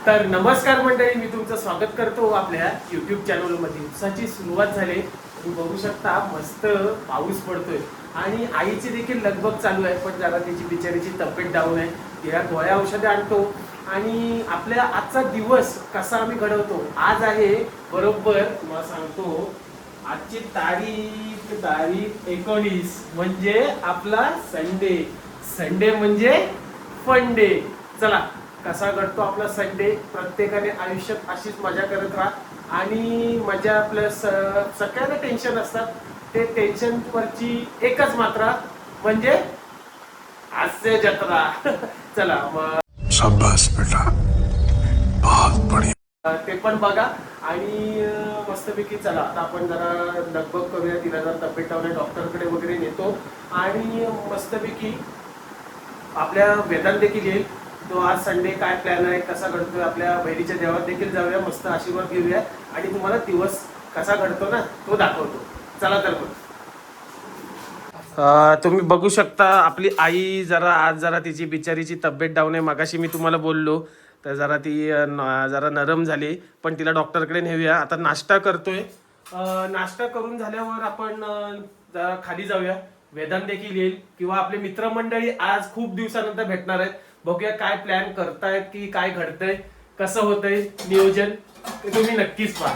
तर नमस्कार मंडळी, मी तुमचं स्वागत करतो आपल्या यूट्यूब चॅनलमध्ये. दिवसाची सुरुवात झाली. तुम्ही बघू शकता मस्त पाऊस पडतोय आणि आईची देखील लगबग चालू आहे. पण जरा तिची बिचारीची तब्येत डाऊन आहे. तिला गोळ्या औषधे आणतो आणि आपल्या आजचा दिवस कसा आम्ही घडवतो. आज आहे बरोबर तुम्हाला सांगतो, आजची तारीख 19 म्हणजे आपला संडे. संडे म्हणजे फन डे. चला कसा घडतो आपला संडे. प्रत्येकाने आयुष्यात अशीच मजा करत राहा आणि मजा प्लस सगळ्यांना टेन्शन असतात. ते टेन्शन वरची एकच मात्रा म्हणजे हास्य जत्रा. चला मग शाबाश बेटा, बहुत बढ़िया. ते पण बघा आणि मस्तपैकी चला आता आपण जरा लगबग करूया. तिला जर तब्येत डाऊन आहे डॉक्टरकडे वगैरे नेतो आणि मस्तपैकी आपल्या वेदांत देखील येईल. तो आज संडे काय प्लॅन आहे, कसा घडतोय, आपल्या बहिणीच्या देवात देखील जाऊया, मस्त आशीर्वाद घेऊया आणि तुम्हाला दिवस कसा घडतो ना तो दाखवतो. चला तर मग तुम्ही बघू शकता आपली आई आज जरा तिची बिचारीची तब्येत डाऊन आहे. मगाशी मी तुम्हाला बोललो तर जरा ती जरा नरम झाली, पण तिला डॉक्टरकडे नेऊया. आता नाश्ता करतोय. नाश्ता करून झाल्यावर आपण जरा खाली जाऊया. वेदांत देखील येईल किंवा आपले मित्रमंडळी आज खूप दिवसानंतर भेटणार आहेत. बघूया काय प्लॅन करतायत की काय घडतंय, कसं होतंय नियोजन, ते तुम्ही नक्कीच पहा.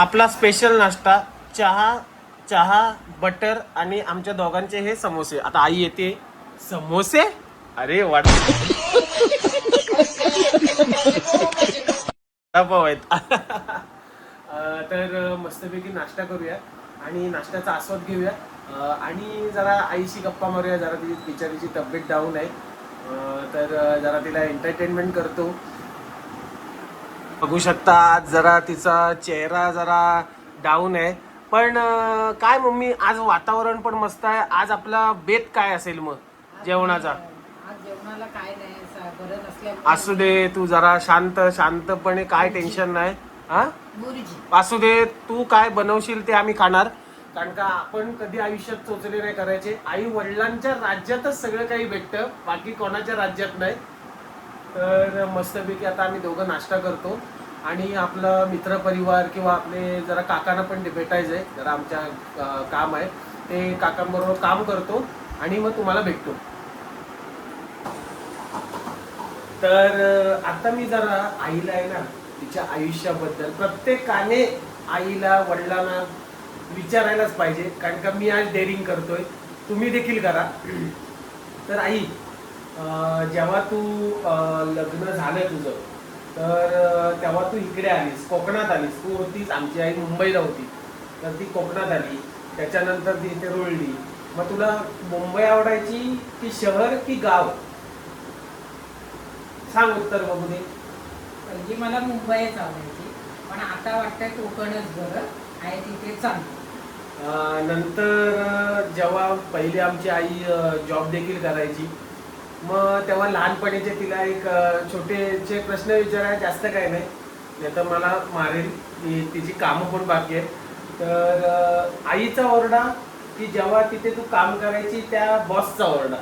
आपला स्पेशल नाश्ता चहा बटर आणि आमच्या दोघांचे हे समोसे. आता आई येते. समोसे अरे वाट तर मस्तपैकी नाश्ता करूया आणि नाश्त्याचा आस्वाद घेऊया आणि जरा आईशी गप्पा मारूया. जरा तिची बिचारीची तब्येत डाऊन आहे तर जरा तिला एंटरटेनमेंट करतो. बघू शकता आज जरा तिचा चेहरा जरा डाऊन आहे. पण काय मम्मी, आज वातावरण पण मस्त आहे. आज आपला बेत काय असेल मग जेवणाचा? आज जेवणाला काय नाही, बरं नसल्यामुळे असू दे, तू जरा शांतपणे, काय टेन्शन नाही. हा भुर्जी. असू दे, तू काय बनवशील ते आम्ही खाणार. कारण का आपण कधी आयुष्यात चोचले नाही करायचे. आई वडिलांच्या राज्यातच सगळं काही भेटतं, बाकी कोणाच्या राज्यात नाही. तर मस्तपैकी आता आम्ही दोघं नाश्ता करतो आणि आपलं मित्रपरिवार किंवा आपले जरा काकांना पण भेटायचं आहे. जरा आमच्या काम आहे, ते काकांबरोबर काम करतो आणि मग तुम्हाला भेटतो. तर आता मी जरा आईला आहे ना, तिच्या आयुष्याबद्दल प्रत्येकाने आईला वडिलांना विचारायलाच पाहिजे. कारण का मी आज डेअरिंग करतोय, तुम्ही देखील करा. तर आई, जेव्हा तू लग्न झालं तुझं तर तेव्हा तू इकडे आलीस, कोकणात आलीस. तू होतीस, आमची आई मुंबईला होती, तर ती कोकणात आली. त्याच्यानंतर ती इथे रुळली. मग तुला मुंबई आवडायची की शहर की गाव? सांग उत्तर बघू दे. पहिली मला मुंबईच आवडायची, पण आता वाटतंय कोकणच बरं आहे, तिथे चांगलं. नंतर जेव्हा पहिली आमची आई जॉब देखील करायची, मग तेव्हा लहानपणीचे तिला एक छोटेचे प्रश्न विचारायचे, जास्त काय नाही तर मला मारेल. तिची कामं पण बाकी आहेत. तर आईचा ओरडा की जेव्हा तिथे तू काम करायची त्या बॉसचा ओरडा,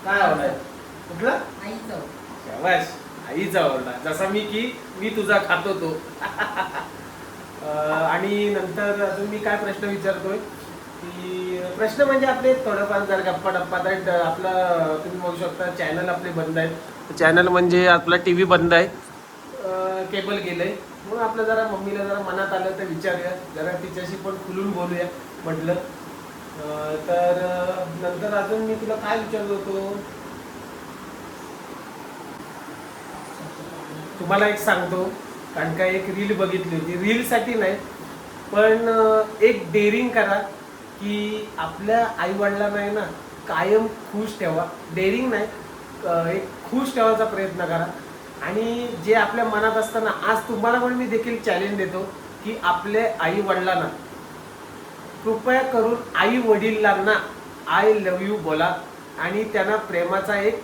काय आवडाय? कुठला? आईचं. शाबाश, आईचा ओरडा. जसा मी तुझा खातो तो. आणि नंतर अजून मी काय प्रश्न विचारतोय की प्रश्न म्हणजे आपले थोडंफार जर गप्पा टप्पा. तर आपला तुम्ही बघू शकता चॅनल आपले बंद आहेत. चॅनल म्हणजे आपला TV बंद आहे, केबल गेलंय. मग आपलं जरा मम्मीला जरा मनात आलं तर विचारूया, जरा तिच्याशी पण खुलून बोलूया म्हटलं. तर नंतर अजून मी तुला काय विचारत होतो, तुम्हाला एक सांगतो. कारण का एक रील बघितली होती, रीलसाठी नाही पण एक डेअरिंग करा की आपल्या आई वडिलांना आहे ना कायम खुश ठेवा. डेअरिंग नाही, एक खुश ठेवायचा प्रयत्न करा. आणि जे आपल्या मनात असतं ना, आज तुम्हाला पण मी देखील चॅलेंज देतो की आपल्या आई वडिलांना कृपया करून आई वडिलांना आय लव्ह यू बोला आणि त्यांना प्रेमाचा एक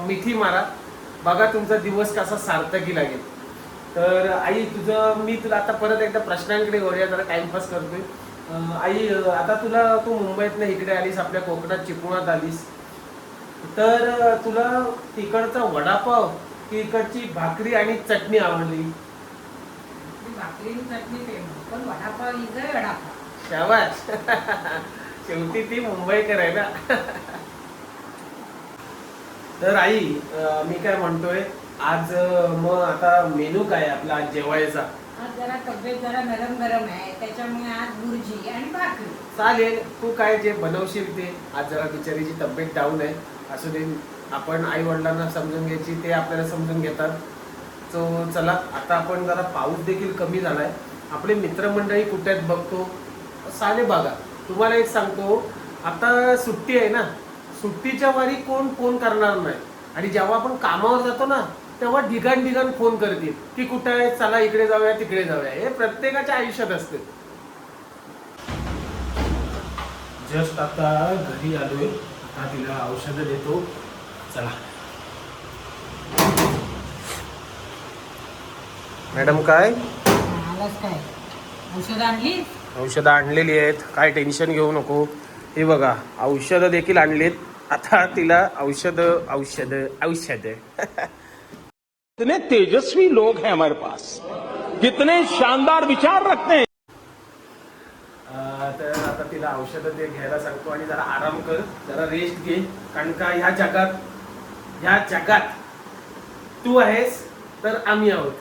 मिठी मारा. बघा तुमचा दिवस कसा सार्थकी लागेल. तर आई मी तुला आता परत एकदा प्रश्नांकडे वळूया, जरा टाइमपास करतोय. आई, आता तू मुंबईतनं इकडे आलीस, आपल्या कोकणात चिपळुणात आलीस, तर तुला तिकडचा वडापाव की इकडची भाकरी आणि चटणी आवडली? भाकरी आणि चटणी फेमस, पण वडापाव इज वडापाव. शाबास. शेवटी ती मुंबईकर आहे ना. तर आई, मी काय म्हणतोय, आज मग आता मेनू काय आपला आज जेवायचा? आज जरा तब्येत जरा नरम गरम आहे, त्याच्यामुळे आज बुर्जी आणि भाकरी. चालेल, तू काय जे बनवशील ते. आज जरा बिचारीची तब्येत डाऊन आहे, असू दे. आपण आई वडिलांना समजून घ्यायची, ते आपल्याला समजून घेतात. सो चला, आता आपण जरा पाऊस देखील कमी झालाय. आपले मित्रमंडळी कुठे आहेत बघतो. साले बघा, तुम्हाला एक सांगतो, आता सुट्टी आहे ना, सुट्टीच्या वारी कोण फोन करणार नाही. आणि जेव्हा आपण कामावर जातो ना, तेव्हा ढिगाण फोन करतील की कुठे आहे, चला इकडे जाऊया तिकडे जाऊया. हे प्रत्येकाच्या आयुष्यात असते. जस्ट आता घरी आलोय, आता तिला औषधं देतो. चला मॅडम. काय आलाच काय, औषध आणली? औषधं आणलेली आहेत, काय टेन्शन घेऊ नको. हे बघा, औषधं देखील आणलीत. आता तिला औषध. कितने तेजस्वी लोग हैं हमारे पास, कितने शानदार विचार रखते हैं. तर आता तिला औषधं ते घ्यायला सांगतो आणि जरा आराम कर, जरा रेस्ट घे. कारण का ह्या जगात तू आहेस तर आम्ही आहोत.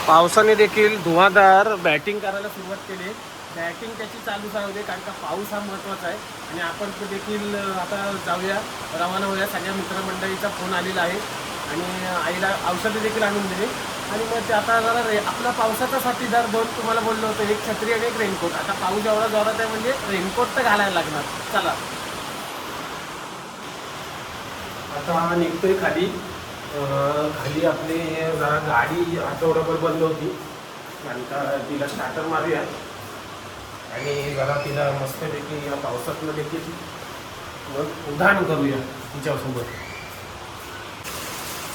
पावसाने देखील धुवाधार बॅटिंग करायला सुरुवात केली. बॅटिंग त्याची चालू राहू दे, कारण का पाऊस हा महत्त्वाचा आहे. आणि आपण देखील आता जाऊया, रवाना होऊया. सगळ्या मित्रमंडळीचा फोन आलेला आहे आणि आईला औषधं देखील आणून दिली. आणि मग ते आता जरा आपला पावसाचा साथीदार दोन तुम्हाला बोललो होतो, एक छत्री आणि एक रेनकोट. आता पाऊस एवढा जोरात आहे म्हणजे रेनकोट तर घालायला लागणार. चला आता निघतोय खाली. खाली आपली जरा गाडी आठवडाभर बंद होती, कारण का तिला स्टार्टर मारूया आणि जरा तिला मस्तपैकी या पावसातनं देखील मग उड्डाण करूया तिच्यासोबत.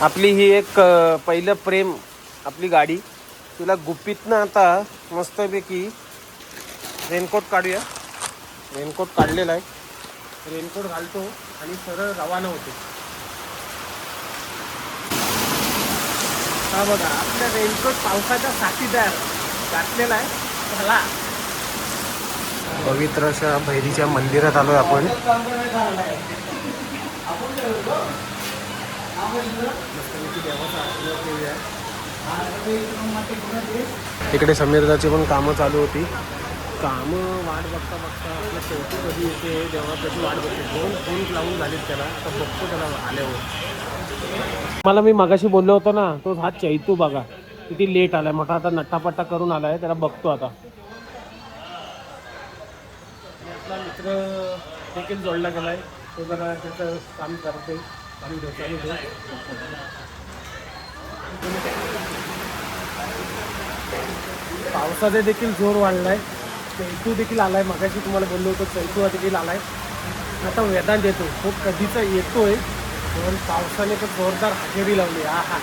आपली ही एक पहिलं प्रेम, आपली गाडी. तिला गुपितनं आता मस्तपैकी रेनकोट काढूया. रेनकोट काढलेला आहे, रेनकोट घालतो आणि सरळ रवाना होतो. हा बघा, आपला रेनकोट पावसाचा साथीदार घातलेला आहे. चला, पवित्र अशा भैरीच्या मंदिरात आलोय आपण. इकडे समीरदाची पण कामं चालू होती. कामं वाट बघता आपल्या शेवटी कधी येते तेव्हा त्याची वाट बघते. दोन फोन लावून झालेत त्याला, तर बघतो त्याला आल्यावर. मला मी मगाशी बोललो होतो ना, तो हा चैतू बघा किती लेट आलाय. मोठा आता नट्टापट्टा करून आलाय, त्याला बघतो आता. आपला मित्र देखील जोडला गेलाय, तो जरा त्याचं काम करते. पावसाचा देखील जोर वाढलाय. चैतू देखील आलाय, मगाशी तुम्हाला बोललो होतो चैतू देखील आलाय. आता वेदांत येतो, तो कधीचा येतोय, पण पावसाने तर जोरदार हजेरी लावली. हा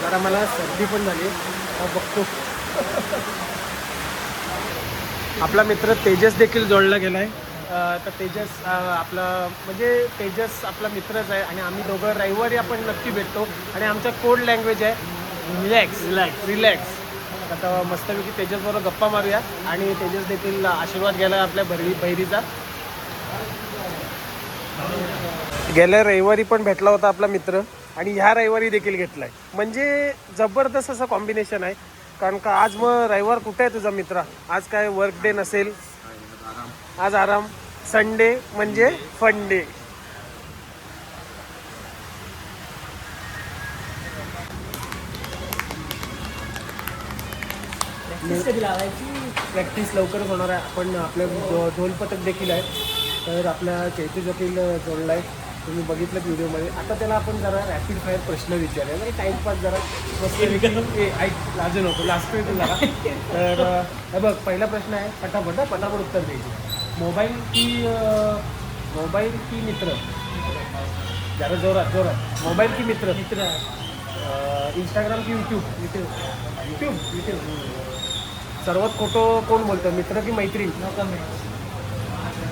जरा मला सर्दी पण झाली. बघतो. आपला मित्र तेजस देखील जोडला गेलाय. तर तेजस आपला म्हणजे तेजस आपला मित्रच आहे आणि आम्ही दोघं रविवारी आपण नक्की भेटतो. आणि आमचा कोड लँग्वेज आहे रिलॅक्स. आता मस्तपैकी तेजसबरोबर गप्पा मारूया आणि तेजस देखील आशीर्वाद घ्यायला आपल्या बहिरीचा. गेल्या रविवारी पण भेटला होता आपला मित्र आणि ह्या रविवारी देखील घेतलाय. म्हणजे जबरदस्त असं कॉम्बिनेशन आहे. कारण का आज मग रविवार कुठे आहे तुझा मित्र? आज काय वर्क डे नसेल, आज आराम. संडे म्हणजे फन डे. प्रॅक्टिस लवकरच होणार आहे. आपण आपल्या ढोल पथक देखील आहे, तर आपल्या चैतू देखील जोडला आहे. तुम्ही बघितलं व्हिडिओमध्ये. आता त्याला आपण जरा रॅपिड फायर प्रश्न विचारूया, म्हणजे टाईमपास जरा मस्त. ऐक, लाजू नको, लास्ट वेळ जरा. तर हे बघ, पहिला प्रश्न आहे, पटापट उत्तर द्यायचे. मोबाईल की मित्र? जरा जोरात. मोबाईल की मित्र? इंस्टाग्राम की यूट्यूब? सर्वात खोटं कोण बोलतं, मित्र की मैत्रीण?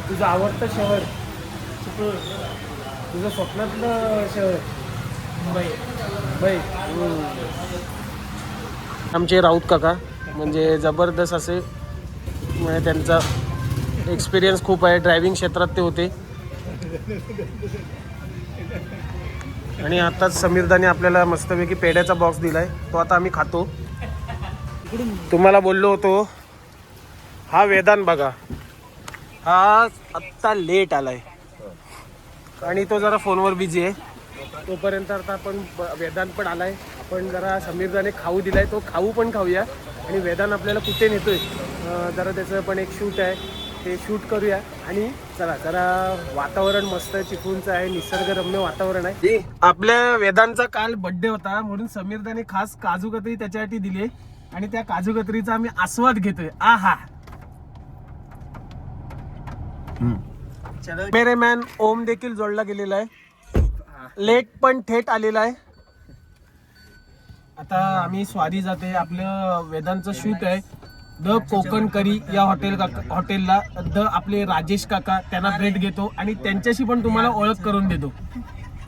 तुझं आवडतं शहर? तुझं स्वप्नातलं शहर मुंबई. आमचे राऊत काका म्हणजे जबरदस्त असे, म्हणजे त्यांचा एक्सपिरियन्स खूप आहे, ड्रायव्हिंग क्षेत्रात ते होते. आणि आताच समीरदाने आपल्याला मस्तपैकी पेढ्याचा बॉक्स दिलाय, तो आता आम्ही खातो. तुम्हाला बोललो होतो, हा वेदांत बघा, हा आत्ता लेट आलाय आणि तो जरा फोनवर बिझी आहे. तोपर्यंत आता आपण वेदांत पण आलाय, आपण जरा समीरदाने खाऊ दिलाय, तो खाऊ पण खाऊया. आणि वेदांत आपल्याला कुठे नेतोय जरा त्याचं पण एक शूट आहे, ते शूट करूया. आणि चला जरा वातावरण मस्त चिपळूणचं आहे, निसर्गरम्य वातावरण आहे. आपल्या वेदांतचा काल बर्थडे होता म्हणून समीरदाने खास काजू कतरी त्याच्यासाठी दिली आणि त्या काजू कतरीचा आम्ही आस्वाद घेतोय. आहा. मेरे मॅन ओम देखील जोडला गेलेला आहे, लेट पण थेट आलेला आहे. आता आम्ही स्वादी जाते, आपलं वेदांचं शूट आहे द कोकण करी या हॉटेलला. आपले राजेश काका त्यांना भेट घेतो आणि त्यांच्याशी पण तुम्हाला ओळख करून देतो.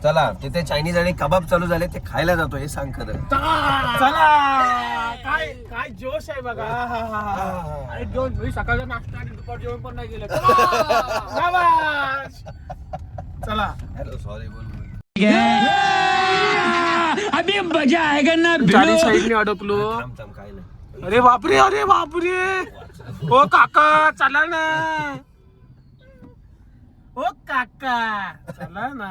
चला तिथे चायनीज आणि कबाब चालू झाले, ते खायला जातो, हे सांग खरं. चला काय काय जोश आहे बघा. आणि मी सकाळचा नाश्ता आणि दुपार जेवण पण नाही केलं. चला हॅलो सॉरी बोल. अभी मजा आएगा ना. चारी साईडने अडकलो. थांब काय नाही. अरे बापरे, अरे बापरे. ओ काका चला ना, ओ काका चला ना.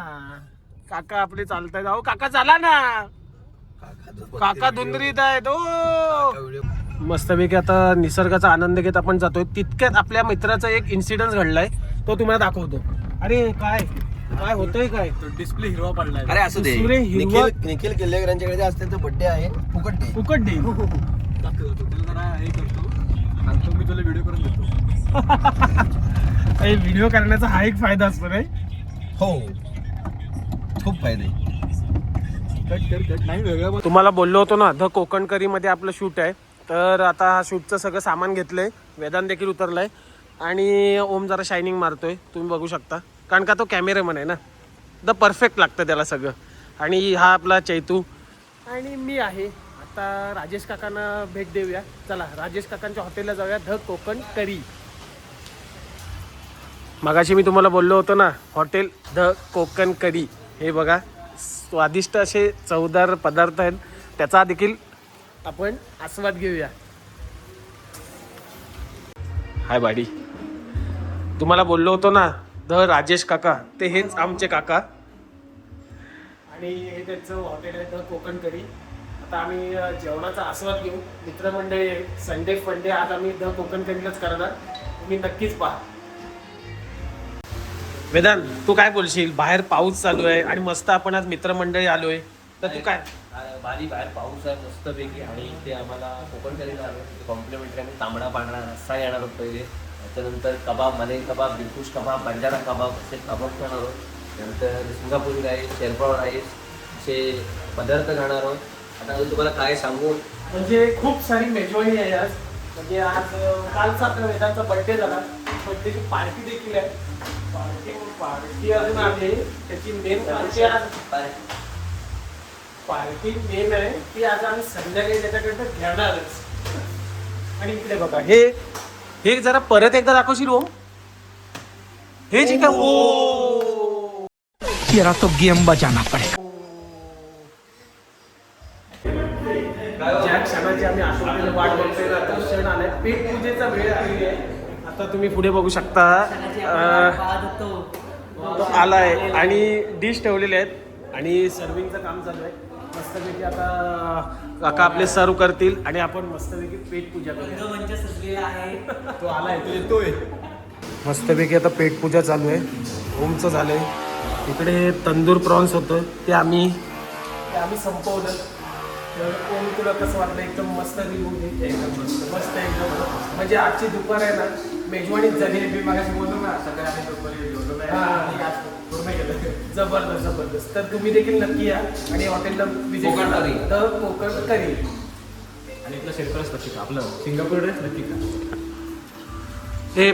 काका आपले चालताय, जाऊ काका चला ना. काका धुंदरीत आहेत. ओ मस्तपैकी आता निसर्गाचा आनंद घेत आपण जातोय. तितक्यात आपल्या मित्राचा एक इन्सिडेंट घडलाय, तो तुम्हाला दाखवतो. अरे काय काय होतंय, काय डिस्प्ले हिरवा पडलाय. अरे असू दे, सूर्य हिरवा निखिल किल्लेकरांच्याकडे असते तर बड्डे आहे, फुकट डे. फुकट दे. मी तुला व्हिडिओ करून देतो. व्हिडिओ करण्याचा हा एक फायदा असतो रे. हो खूप फायदे. तुम्हाला बोललो होतो ना, द कोकण करी मध्ये आपलं शूट आहे. तर आता हा शूटचं सगळं सामान घेतलंय, वेदांत देखील उतरलाय आणि ओम जरा शायनिंग मारतोय, तुम्ही बघू शकता. कारण का तो कॅमेरामन आहे ना, द परफेक्ट लागतं त्याला सगळं. आणि हा आपला चैतू आणि मी आहे. आता राजेश काकांना भेट देऊया. चला राजेश काकांच्या हॉटेलला जाऊया, द कोकण करी. मगाशी मी तुम्हाला बोललो होतो ना, हॉटेल द कोकण करी. हे बघा, स्वादिष्ट असे चवदार पदार्थ आहेत, त्याचा देखील आपण आस्वाद घेऊया. हाय बाडी, तुम्हाला बोललो होतो ना, द राजेश काका, ते हेच आमचे काका. आणि हे त्यांचं हॉटेल आहे द कोकण करी. आता आम्ही जेवणाचा आस्वाद घेऊ. मित्रमंडळी संडे फंडे आज आम्ही द कोकण करीलाच करणार, तुम्ही नक्कीच पहा. वेदांत तू काय बोलशील? बाहेर पाऊस चालू आहे आणि मस्त आपण आज मित्रमंडळी आलोय, तर तू काय? भारी बाहेर पाऊस आहे मस्तपैकी आणि इथे आम्हाला कोकण करीला आलो. कॉम्प्लिमेंटरी आम्ही तांबडा पांढरा रस्सा येणार आहोत पहिले, त्याच्यानंतर कबाब, मलई कबाब, दिलखुश कबाब, बंजारा कबाब असे कबाब खाणार आहोत. त्यानंतर सिंगापुरी राईस, शेरपाव राईस असे पदार्थ खाणार आहोत. आता तुम्हाला काय सांगू, म्हणजे खूप सारी मेजवानी आहे आज. म्हणजे आज कालचा आपल्या वेदांचा बर्थडे झाला, बर्थडेची पार्टी देखील आहे. पार्टी अजून आहे, त्याची मेन पार्टी मेन आहे ती आज आम्ही संध्याकाळी त्याच्याकडे घेणारच. आणि इकडे बघा, हे जरा परत एकदा दाखवशील ओम? हे जे काय, ओ तेरा तो गेम बजाना पड़ेगा. ज्या क्षणाची आम्ही आठवलेली वाट बघतोय ना, तो क्षण आलाय. पेट पूजेचा वेळ आलेली आहे. आता तुम्ही पुढे बघू शकता, तो आलाय आणि डिश ठेवलेले आहेत आणि सर्विंगचं काम चालू आहे. मस्तपैकी आता काका आपले सर्व करतील आणि आपण मस्तपैकी पेट पूजा करूया. तो आलाय, तो येतोय. मस्तपैकी आता पेट पूजा चालू आहे. ओमचं झालंय. इकडे तंदूर प्रॉन्स होतं, ते आम्ही संपवलं. कोण तुला कसं वाटलं? एकदम मस्त रिव्ह्यू दे. एकदम मस्त एकदम. म्हणजे आजची दुपार आहे ना, मेजवानीच झाली. मी मागाशी बोललो ना, सगळ्या आम्ही दुपारी जबरदस्त जबरदस्त. तर तुम्ही देखील नक्की या आणि हॉटेलला विजिट करा, द कोकण करी. आणि इथलं शेरपाव नक्की का, आपलं सिंगापूर राईस नक्की का. हे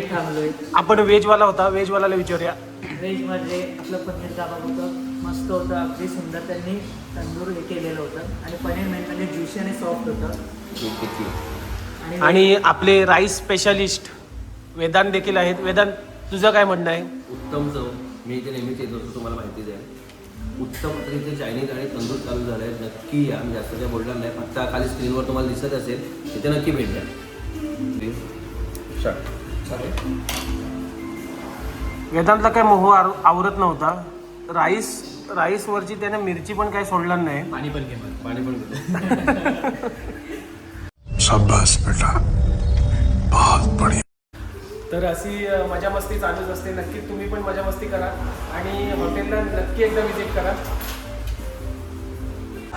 आपण व्हेजवाला होता, व्हेजवाल्याला विचारूया. व्हेजमध्ये आपलं पनीर कबाब होतं, मस्त होतं, अगदी सुंदर त्यांनी तंदूर हे केलेलं होतं आणि पनीर मेन म्हणजे ज्युशी आणि सॉफ्ट होतं. आणि आपले राईस स्पेशलिस्ट वेदांत देखील आहेत. वेदांत, तुझं काय म्हणणं आहे? उत्तम चव. मी इथे नेहमीच येत असतो, तुम्हाला माहितीच आहे. उत्तम इथे चायनीज आणि तंदूर चालू झालं आहे. नक्की या. मी जास्त काय बोलणार नाही. फक्त खाली स्क्रीनवर तुम्हाला दिसत असेल तिथे नक्की भेट द्या. वेदांतला काय मोह आवरत नव्हता. राईसवरची त्याने मिरची पण काय सोडणार नाही. पाणी पण घेतो. शाबाश बेटा, बहुत बढ़िया. तर अशी मजा मस्ती चालूच असते. नक्की तुम्ही पण मजा मस्ती करा आणि हॉटेलला नक्की एकदा विजिट करा.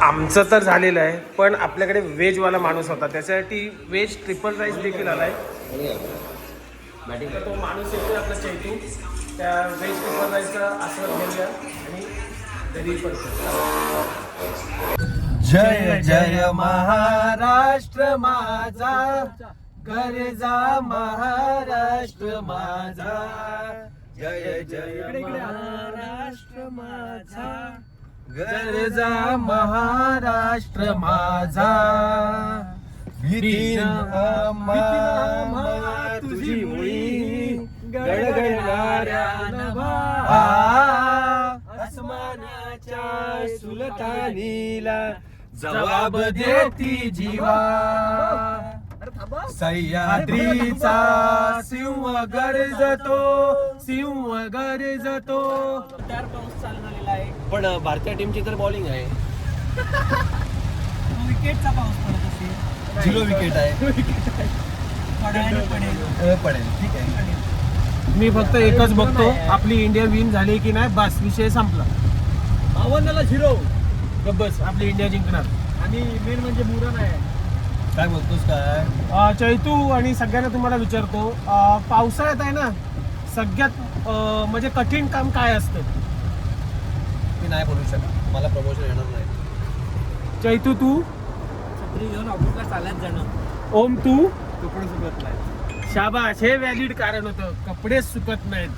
आमचं तर झालेलं आहे, पण आपल्याकडे व्हेजवाला माणूस होता, त्याच्यासाठी व्हेज ट्रिपल राईस देखील आला आहे. तर तो माणूस येतोय आपला चैतू. त्या व्हेज ट्रिपल राईसचा आस्वाद घेऊया आणि घरी परत. जय जय महाराष्ट्र माझा, गरजा महाराष्ट्र माझा. जय जय महाराष्ट्र माझा, गरजा महाराष्ट्र माझा. भीती तुझी मुळी गडगडणाऱ्या नभा, आसमानाच्या सुलतानीला जवाब देती जीवा. सह्याद्रीचा सिंह गरजतो, सिंह गरजतो. जोरदार पाऊस चालू झालेला आहे. पण भारतीय टीमची तर बॉलिंग आहे. विकेटचा पाऊस पडत असेल. 0 विकेट आहे. पडेल. ठीक आहे. मी फक्त एकच बघतो, आपली इंडिया विन झाली की नाही, बस विषय संपला. 52ला 0 बस आपली इंडिया जिंकणार. आणि मेन म्हणजे मुरण आहे. काय बोलतोस काय? चैतू आणि सगळ्यांना तुम्हाला विचारतो, पावसाळ्यात आहे ना सगळ्यात म्हणजे कठीण काम काय असतं? मी नाही बोलू शकत, मला प्रमोशन येणार नाही. चैतू तू? छत्री घेऊन ऑफिसला चालत जाणं. ओम तू? कपडे सुकत नाही. शाबाश, हे व्हॅलिड कारण होतं. कपडे सुकत नाहीत,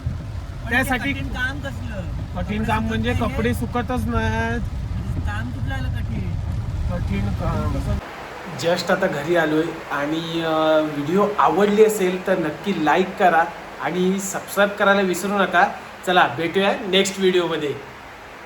त्यासाठी काम कसलं कठीण काम म्हणजे कपडे सुकतच नाहीत. काम कुठलं आलं कठीण काम. जस्ट आता घरी आलोय आणि व्हिडिओ आवडली असेल तर नक्की लाईक करा आणि सबस्क्राईब करायला विसरू नका. चला भेटूया नेक्स्ट व्हिडिओमध्ये.